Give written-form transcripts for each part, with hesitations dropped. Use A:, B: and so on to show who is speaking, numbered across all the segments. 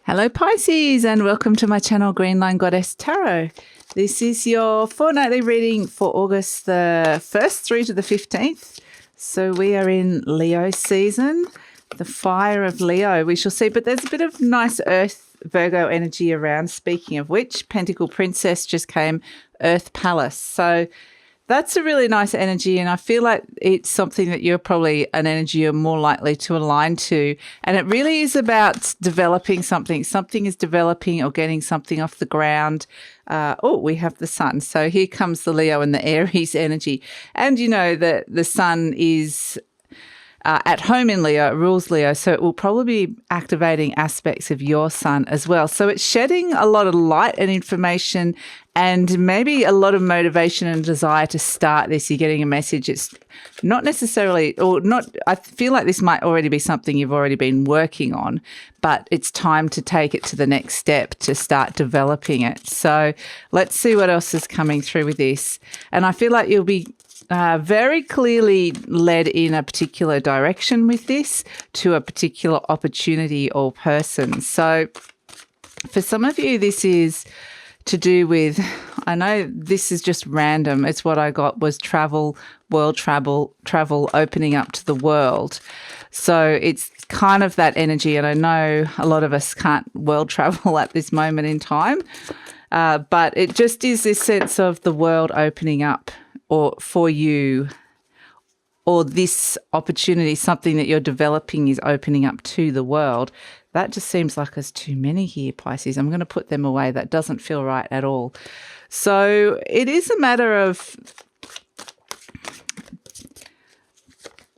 A: Hello Pisces, and welcome to my channel GreenLion Goddess Tarot. This is your fortnightly reading for August the 1st through to the 15th. So we are in Leo season, the fire of Leo we shall see, but there's a bit of nice Earth Virgo energy around. Speaking of which, Pentacle Princess just came, Earth Palace. So that's a really nice energy, and I feel like it's something that you're probably an energy you're more likely to align to. And it really is about developing something. Something is developing or getting something off the ground. We have the sun. So here comes the Leo and the Aries energy. And you know that the sun is at home in Leo, it rules Leo, so it will probably be activating aspects of your sun as well. So it's shedding a lot of light and information and maybe a lot of motivation and desire to start this. You're getting a message. It's not necessarily, or not, I feel like this might already be something you've already been working on, but it's time to take it to the next step to start developing it. So let's see what else is coming through with this. And I feel like you'll be very clearly led in a particular direction with this to a particular opportunity or person. So for some of you, this is to do with, I know this is just random. It's what I got was travel, world travel, opening up to the world. So it's kind of that energy. And I know a lot of us can't world travel at this moment in time, but it just is this sense of the world opening up, or for you, or this opportunity, something that you're developing is opening up to the world. That just seems like there's too many here, Pisces. I'm going to put them away. That doesn't feel right at all. So it is a matter of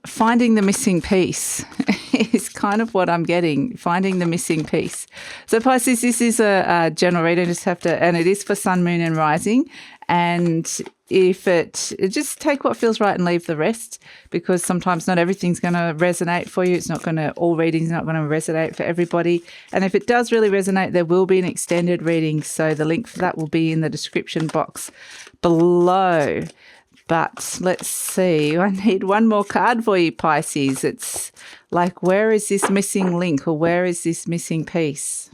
A: finding the missing piece is kind of what I'm getting, finding the missing piece. So Pisces, this is a general reading, just have to, and it is for sun, moon and rising. And if it just take what feels right and leave the rest, because sometimes not everything's going to resonate for you. It's not going to, all readings are not going to resonate for everybody. And if it does really resonate, there will be an extended reading. So the link for that will be in the description box below. But let's see, I need one more card for you, Pisces. It's like, where is this missing link, or where is this missing piece?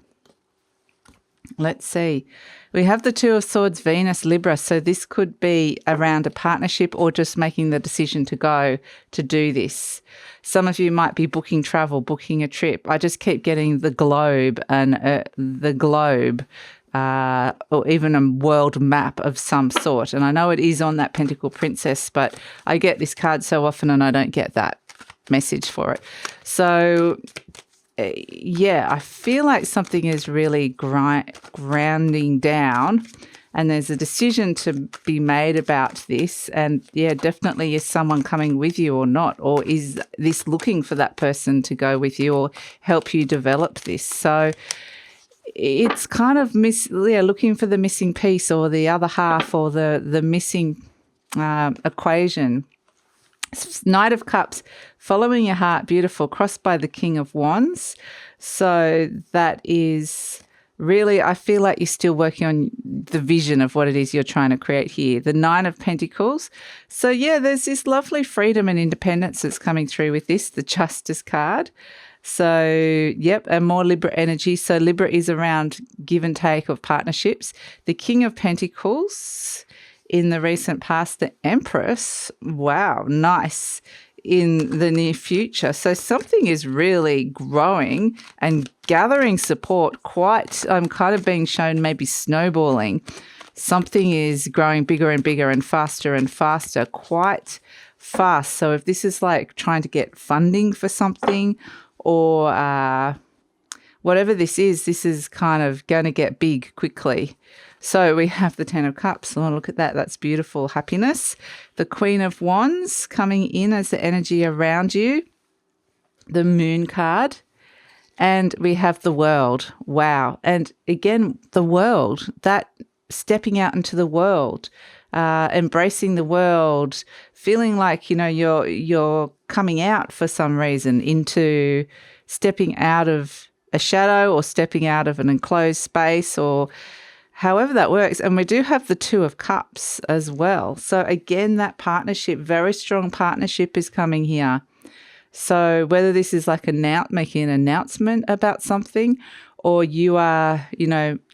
A: Let's see. We have the Two of Swords, Venus, Libra. So this could be around a partnership or just making the decision to go to do this. Some of you might be booking travel, booking a trip. I just keep getting the globe and or even a world map of some sort. And I know it is on that Pentacle Princess, but I get this card so often and I don't get that message for it. So yeah, I feel like something is really grounding down, and there's a decision to be made about this. And yeah, definitely is someone coming with you or not, or is this looking for that person to go with you or help you develop this? So it's kind of looking for the missing piece or the other half or the missing equation. Knight of Cups, following your heart, beautiful, crossed by the King of Wands. So that is really, I feel like you're still working on the vision of what it is you're trying to create here. The Nine of Pentacles. So yeah, there's this lovely freedom and independence that's coming through with this, the Justice card. So, yep, and more Libra energy. So Libra is around give and take of partnerships. The King of Pentacles, in the recent past, the Empress. Wow, nice. In the near future. So something is really growing and gathering support quite, I'm kind of being shown maybe snowballing. Something is growing bigger and bigger and faster, quite fast. So if this is like trying to get funding for something or whatever this is kind of going to get big quickly. So we have the Ten of Cups. Oh, look at that. That's beautiful. Happiness. The Queen of Wands coming in as the energy around you. The Moon card. And we have the World. Wow. And again, the world, that stepping out into the world, embracing the world, feeling like, you know, you're coming out for some reason into stepping out of a shadow or stepping out of an enclosed space or however that works. And we do have the Two of Cups as well. So again, that partnership, very strong partnership is coming here. So whether this is like making an announcement about something, or you are,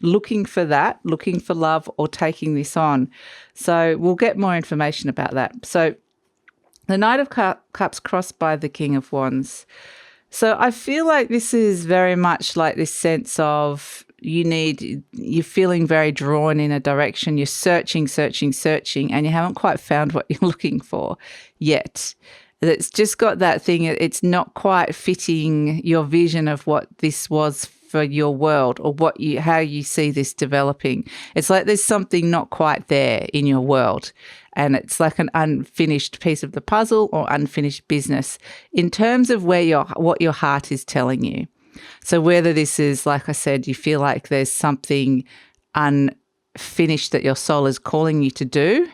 A: looking for that, looking for love or taking this on. So we'll get more information about that. So the Knight of Cups crossed by the King of Wands. So I feel like this is very much like this sense of you're feeling very drawn in a direction. You're searching, and you haven't quite found what you're looking for yet. It's just got that thing. It's not quite fitting your vision of what this was for your world, or how you see this developing. It's like there's something not quite there in your world, and it's like an unfinished piece of the puzzle or unfinished business in terms of what your heart is telling you. So whether this is, like I said, you feel like there's something unfinished that your soul is calling you to do.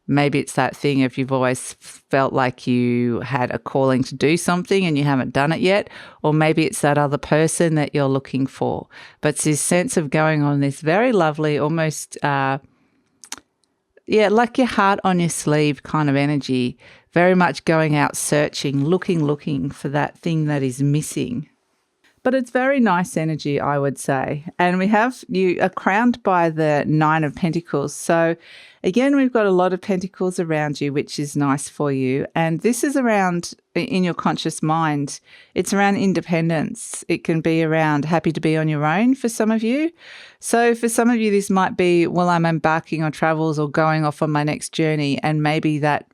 A: Maybe it's that thing if you've always felt like you had a calling to do something and you haven't done it yet, or maybe it's that other person that you're looking for. But it's this sense of going on this very lovely, almost, like your heart on your sleeve kind of energy, very much going out searching, looking for that thing that is missing. But it's very nice energy, I would say. And you are crowned by the Nine of Pentacles. So again, we've got a lot of pentacles around you, which is nice for you. And this is around, in your conscious mind, it's around independence. It can be around happy to be on your own for some of you. So for some of you, this might be, well, I'm embarking on travels or going off on my next journey, and maybe that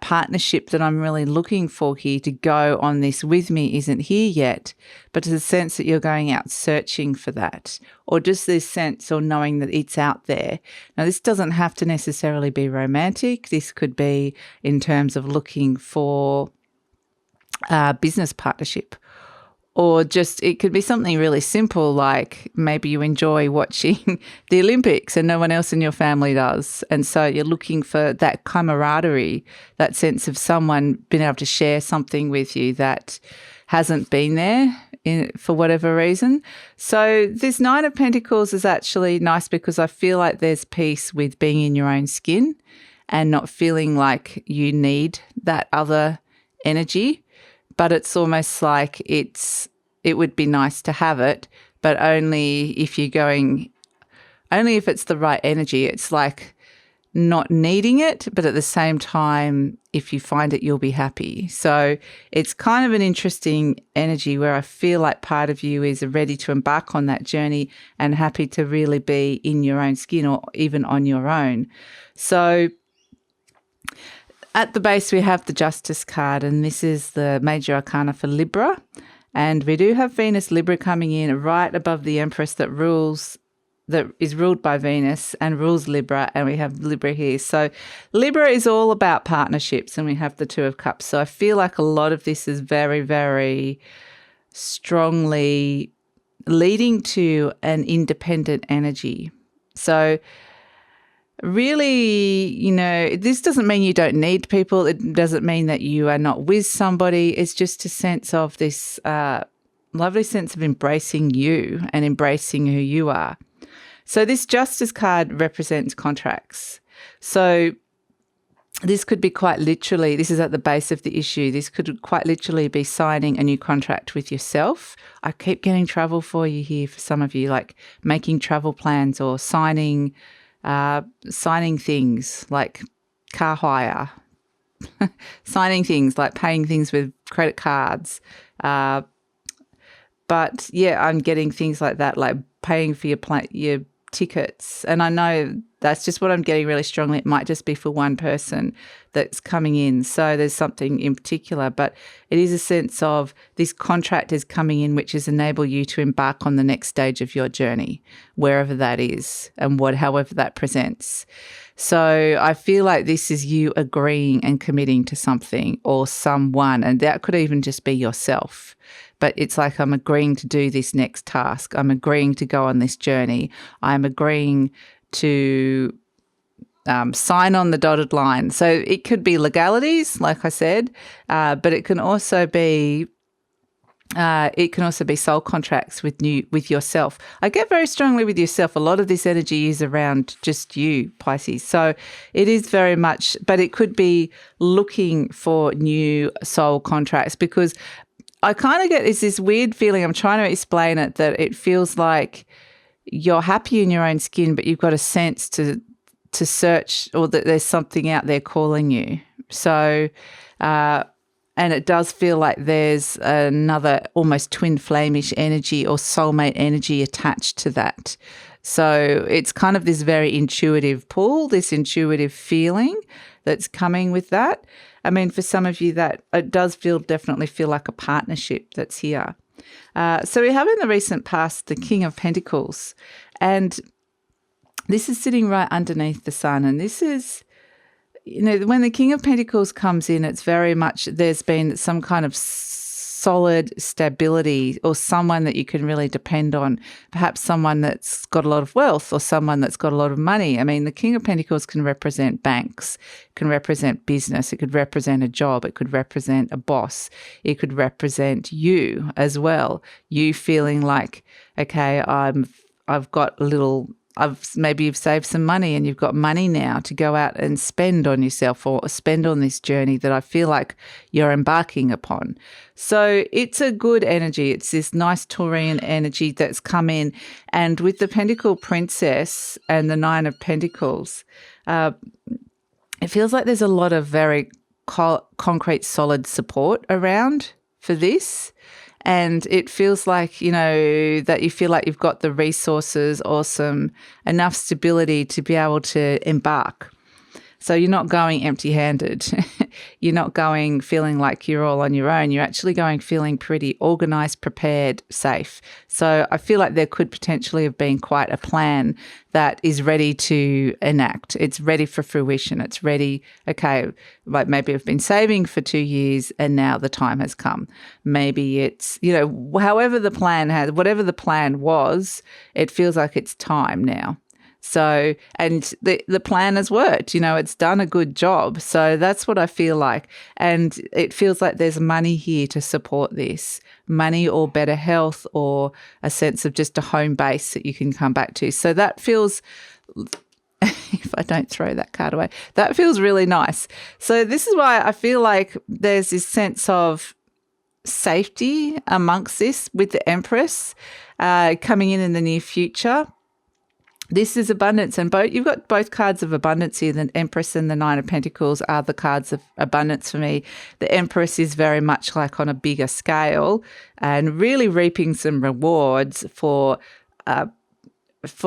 A: partnership that I'm really looking for here to go on this with me isn't here yet, but it's a sense that you're going out searching for that, or just this sense or knowing that it's out there. Now, this doesn't have to necessarily be romantic. This could be in terms of looking for a business partnership, or just it could be something really simple, like maybe you enjoy watching the Olympics and no one else in your family does. And so you're looking for that camaraderie, that sense of someone being able to share something with you that hasn't been there for whatever reason. So this Nine of Pentacles is actually nice because I feel like there's peace with being in your own skin and not feeling like you need that other energy. But it's almost like it would be nice to have it, but only if it's the right energy. It's like not needing it, but at the same time, if you find it, you'll be happy. So it's kind of an interesting energy where I feel like part of you is ready to embark on that journey and happy to really be in your own skin or even on your own. So at the base, we have the Justice card, and this is the major arcana for Libra. And we do have Venus Libra coming in right above the Empress that is ruled by Venus and rules Libra, and we have Libra here. So Libra is all about partnerships, and we have the Two of Cups. So I feel like a lot of this is very, very strongly leading to an independent energy. So really, this doesn't mean you don't need people. It doesn't mean that you are not with somebody. It's just a sense of this lovely sense of embracing you and embracing who you are. So this Justice card represents contracts. So this could be quite literally, this is at the base of the issue, this could quite literally be signing a new contract with yourself. I keep getting travel for you here for some of you, like making travel plans or signing things like car hire, signing things like paying things with credit cards. But yeah, I'm getting things like that, like paying for your tickets. And I know that's just what I'm getting really strongly. It might just be for one person that's coming in. So there's something in particular, but it is a sense of this contract is coming in, which is enable you to embark on the next stage of your journey, wherever that is and however that presents. So I feel like this is you agreeing and committing to something or someone, and that could even just be yourself. But it's like, I'm agreeing to do this next task. I'm agreeing to go on this journey. I'm agreeing to sign on the dotted line. So it could be legalities, like I said, but it can also be soul contracts with yourself. I get very strongly with yourself. A lot of this energy is around just you, Pisces. So it is very much, but it could be looking for new soul contracts, because I kind of get this weird feeling. I'm trying to explain it, that it feels like you're happy in your own skin, but you've got a sense to search, or that there's something out there calling you. So, and it does feel like there's another almost twin flame-ish energy or soulmate energy attached to that. So it's kind of this very intuitive pull, this intuitive feeling that's coming with that. I mean, for some of you, that it does definitely feel like a partnership that's here. So we have in the recent past the King of Pentacles, and this is sitting right underneath the sun. And this is, when the King of Pentacles comes in, it's very much there's been some kind of solid stability, or someone that you can really depend on, perhaps someone that's got a lot of wealth or someone that's got a lot of money. I mean, the King of Pentacles can represent banks, can represent business, it could represent a job, it could represent a boss, it could represent you as well. You feeling like, okay, I've got a little, maybe you've saved some money and you've got money now to go out and spend on yourself or spend on this journey that I feel like you're embarking upon. So it's a good energy. It's this nice Taurian energy that's come in. And with the Pentacle Princess and the Nine of Pentacles, it feels like there's a lot of very concrete, solid support around for this. And it feels like, that you feel like you've got the resources or enough stability to be able to embark. So you're not going empty-handed. You're not going feeling like you're all on your own. You're actually going feeling pretty organised, prepared, safe. So I feel like there could potentially have been quite a plan that is ready to enact. It's ready for fruition. It's ready, okay, like maybe I've been saving for 2 years and now the time has come. Maybe it's, whatever the plan was, it feels like it's time now. So, and the plan has worked, it's done a good job. So that's what I feel like. And it feels like there's money here to support this, money or better health or a sense of just a home base that you can come back to. So that feels, if I don't throw that card away, that feels really nice. So this is why I feel like there's this sense of safety amongst this with the Empress coming in the near future. This is abundance, and you've got both cards of abundance here. The Empress and the Nine of Pentacles are the cards of abundance for me. The Empress is very much like on a bigger scale and really reaping some rewards for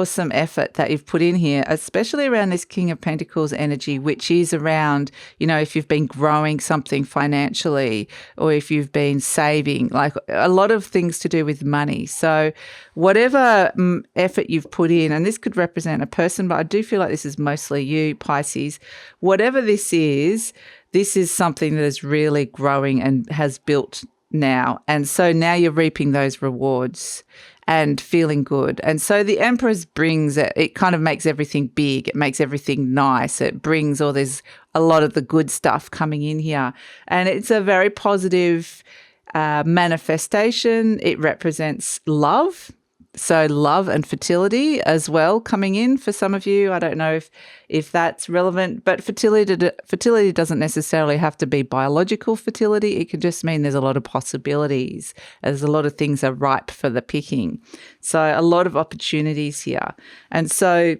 A: some effort that you've put in here, especially around this King of Pentacles energy, which is around, if you've been growing something financially or if you've been saving, like a lot of things to do with money. So whatever effort you've put in, and this could represent a person, but I do feel like this is mostly you, Pisces, whatever this is something that is really growing and has built now. And so now you're reaping those rewards and feeling good. And so the Empress brings it kind of makes everything big. It makes everything nice. It brings there's a lot of the good stuff coming in here. And it's a very positive manifestation. It represents love. So love and fertility as well coming in for some of you. I don't know if that's relevant, but fertility doesn't necessarily have to be biological fertility. It can just mean there's a lot of possibilities. There's a lot of things are ripe for the picking. So a lot of opportunities here. And so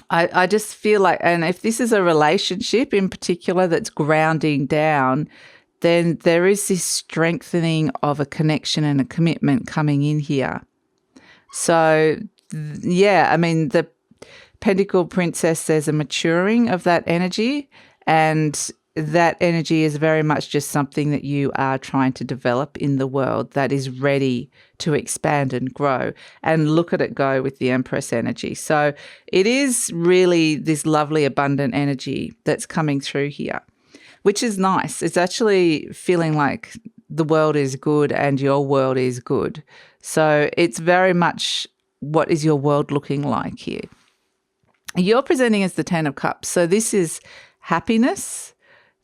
A: I just feel like, and if this is a relationship in particular that's grounding down, then there is this strengthening of a connection and a commitment coming in here. So, yeah, I mean, the Pentacle Princess, there's a maturing of that energy, and that energy is very much just something that you are trying to develop in the world that is ready to expand and grow. And look at it go with the Empress energy. So it is really this lovely, abundant energy that's coming through here, which is nice. It's actually feeling like the world is good and your world is good. So it's very much, what is your world looking like here? You're presenting as the Ten of Cups. So this is happiness.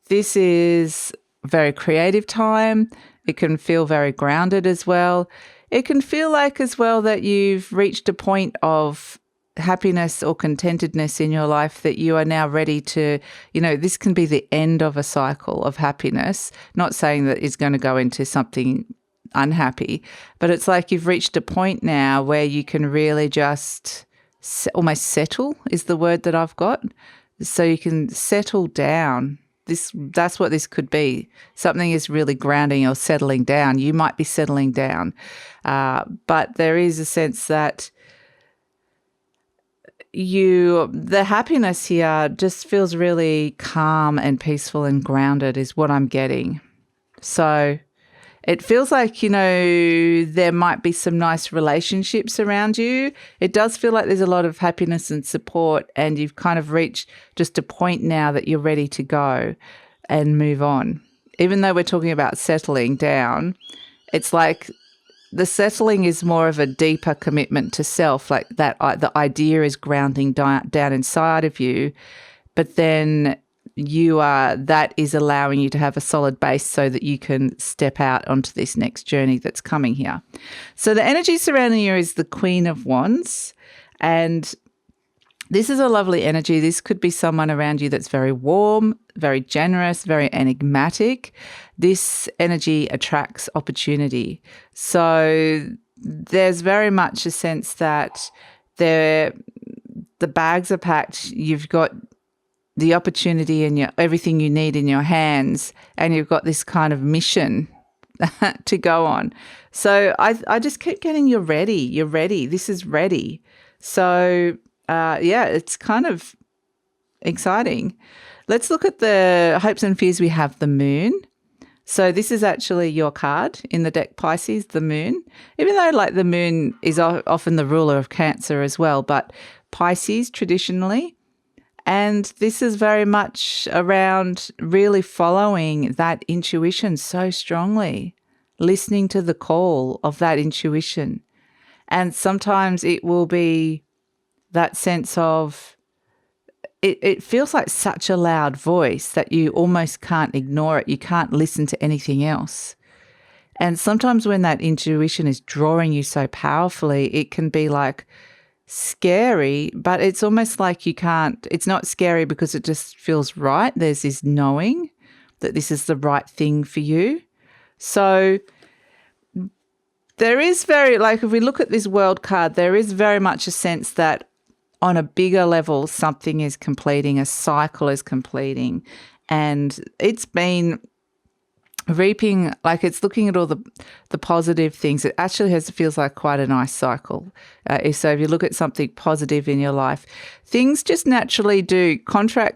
A: This is very creative time. It can feel very grounded as well. It can feel like as well that you've reached a point of happiness or contentedness in your life that you are now ready to, this can be the end of a cycle of happiness. Not saying that it's going to go into something unhappy, but it's like you've reached a point now where you can really just almost settle is the word that I've got. So you can settle down. That's what this could be. Something is really grounding or settling down. You might be settling down. But there is a sense that the happiness here just feels really calm and peaceful and grounded is what I'm getting. So it feels like, there might be some nice relationships around you. It does feel like there's a lot of happiness and support, and you've kind of reached just a point now that you're ready to go and move on. Even though we're talking about settling down, it's like the settling is more of a deeper commitment to self, like that the idea is grounding down inside of you, but then that is allowing you to have a solid base so that you can step out onto this next journey that's coming here. So the energy surrounding you is the Queen of Wands, and this is a lovely energy. This could be someone around you that's very warm, very generous, very enigmatic. This energy attracts opportunity. So there's very much a sense that the bags are packed. You've got the opportunity and everything you need in your hands, and you've got this kind of mission to go on. So I just keep getting you're ready. This is ready. So it's kind of exciting. Let's look at the hopes and fears. We have the Moon. So this is actually your card in the deck, Pisces, the Moon. Even though like the Moon is often the ruler of Cancer as well, but Pisces traditionally. And this is very much around really following that intuition so strongly, listening to the call of that intuition. And sometimes it will be that sense of, it feels like such a loud voice that you almost can't ignore it. You can't listen to anything else. And sometimes when that intuition is drawing you so powerfully, it can be like, scary, but it's almost like it's not scary because it just feels right. There's this knowing that this is the right thing for you. So there is if we look at this World card, there is very much a sense that on a bigger level, something is completing, a cycle is completing, and it's been reaping, like it's looking at all the positive things. It actually feels like quite a nice cycle. So if you look at something positive in your life, things just naturally do.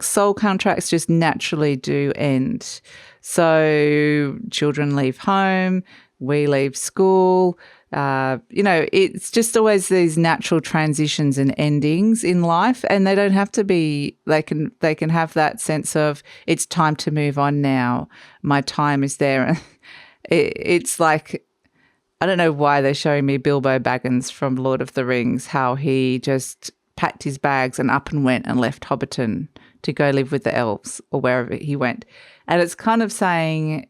A: Soul contracts just naturally do end. So children leave home, we leave school. It's just always these natural transitions and endings in life, and they don't have to be. They can have that sense of it's time to move on now. My time is there. It's like, I don't know why they're showing me Bilbo Baggins from Lord of the Rings, how he just packed his bags and up and went and left Hobbiton to go live with the elves or wherever he went, and it's kind of saying,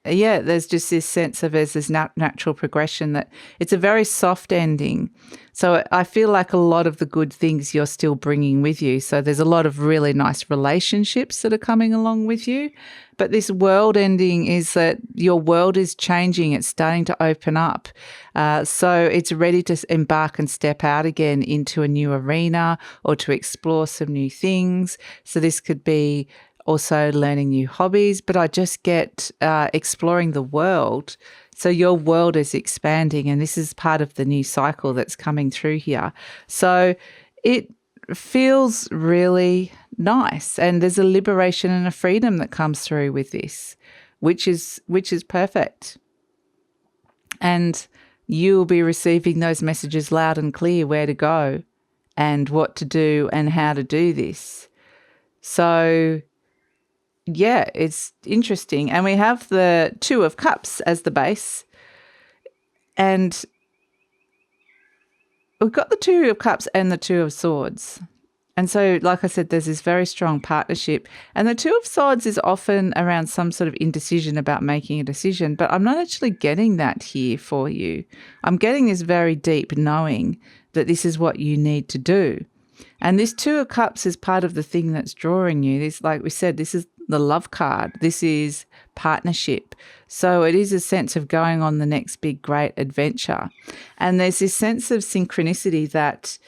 A: there's just this sense of there's this natural progression, that it's a very soft ending. So I feel like a lot of the good things you're still bringing with you. So there's a lot of really nice relationships that are coming along with you. But this world ending is that your world is changing. It's starting to open up. So it's ready to embark and step out again into a new arena or to explore some new things. So this could be also learning new hobbies, but I just get exploring the world. So your world is expanding, and this is part of the new cycle that's coming through here. So it feels really nice, and there's a liberation and a freedom that comes through with this, which is perfect. And you'll be receiving those messages loud and clear, where to go and what to do and how to do this. So it's interesting. And we have the Two of Cups as the base. And we've got the Two of Cups and the Two of Swords. And so, like I said, there's this very strong partnership. And the Two of Swords is often around some sort of indecision about making a decision. But I'm not actually getting that here for you. I'm getting this very deep knowing that this is what you need to do. And this Two of Cups is part of the thing that's drawing you. This, like we said, this is the love card. This is partnership. So it is a sense of going on the next big, great adventure. And there's this sense of synchronicity that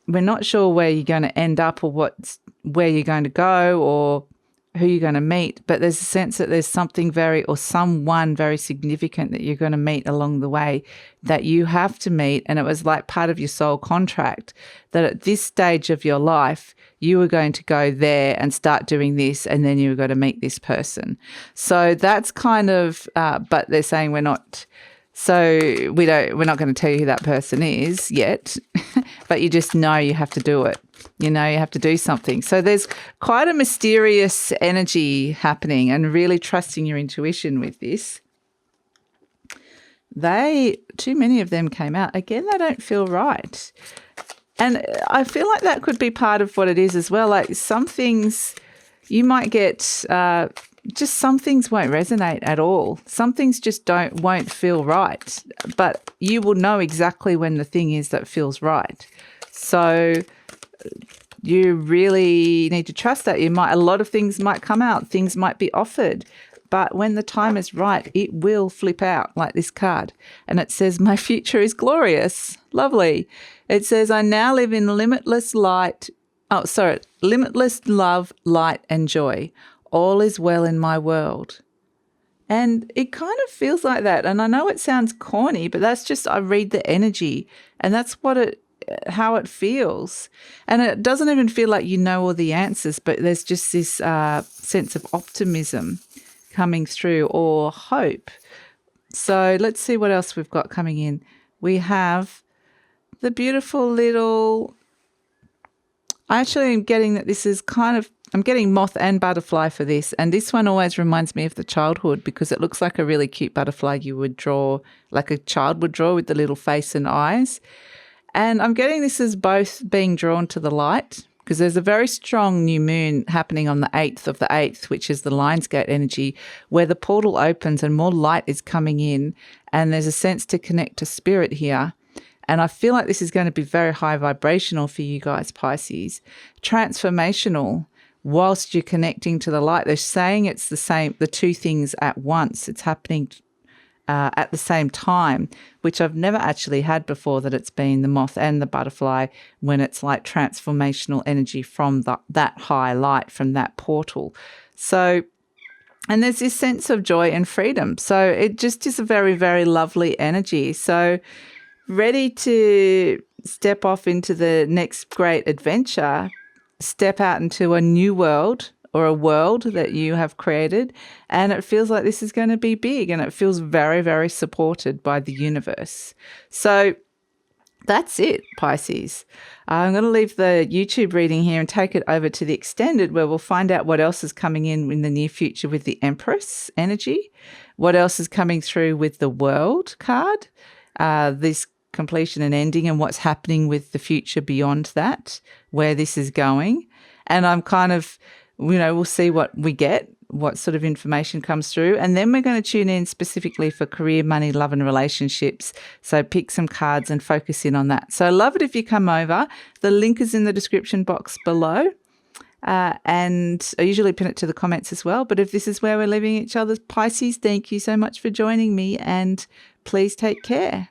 A: we're not sure where you're going to end up or where you're going to go or who you're going to meet, but there's a sense that there's something someone very significant that you're going to meet along the way that you have to meet. And it was like part of your soul contract that at this stage of your life, you were going to go there and start doing this, and then you were going to meet this person. So that's kind of, but they're saying we're not going to tell you who that person is yet, but you just know you have to do it. You know, you have to do something. So there's quite a mysterious energy happening, and really trusting your intuition with this. Too many of them came out. Again, they don't feel right. And I feel like that could be part of what it is as well. Like some things you might get, just some things won't resonate at all. Some things just won't feel right. But you will know exactly when the thing is that feels right. So you really need to trust that. A lot of things might come out, things might be offered, but when the time is right, it will flip out like this card. And it says, my future is glorious. Lovely. It says, I now live in limitless love, light and joy. All is well in my world. And it kind of feels like that. And I know it sounds corny, but that's just, I read the energy, and that's how it feels. And it doesn't even feel like you know all the answers, but there's just this sense of optimism coming through, or hope. So let's see what else we've got coming in. We have the beautiful little, I actually am getting that this is I'm getting moth and butterfly for this. And this one always reminds me of the childhood, because it looks like a really cute butterfly you would draw, like a child would draw, with the little face and eyes. And I'm getting this as both being drawn to the light, because there's a very strong new moon happening on the 8th of the 8th, which is the Lionsgate energy, where the portal opens and more light is coming in, and there's a sense to connect to spirit here. And I feel like this is going to be very high vibrational for you guys, Pisces. Transformational whilst you're connecting to the light. They're saying it's the two things at once. It's happening at the same time, which I've never actually had before, that it's been the moth and the butterfly, when it's like transformational energy from that high light, from that portal. So, and there's this sense of joy and freedom. So it just is a very, very lovely energy. So ready to step off into the next great adventure, step out into a new world, or a world that you have created, and it feels like this is going to be big, and it feels very, very supported by the universe. So that's it, Pisces. I'm going to leave the YouTube reading here and take it over to the extended, where we'll find out what else is coming in the near future with the Empress energy, what else is coming through with the World card, this completion and ending, and what's happening with the future beyond that, where this is going. And I'm kind of, we'll see what we get, what sort of information comes through. And then we're going to tune in specifically for career, money, love and relationships. So pick some cards and focus in on that. So I love it if you come over. The link is in the description box below. And I usually pin it to the comments as well. But if this is where we're leaving each other, Pisces, thank you so much for joining me, and please take care.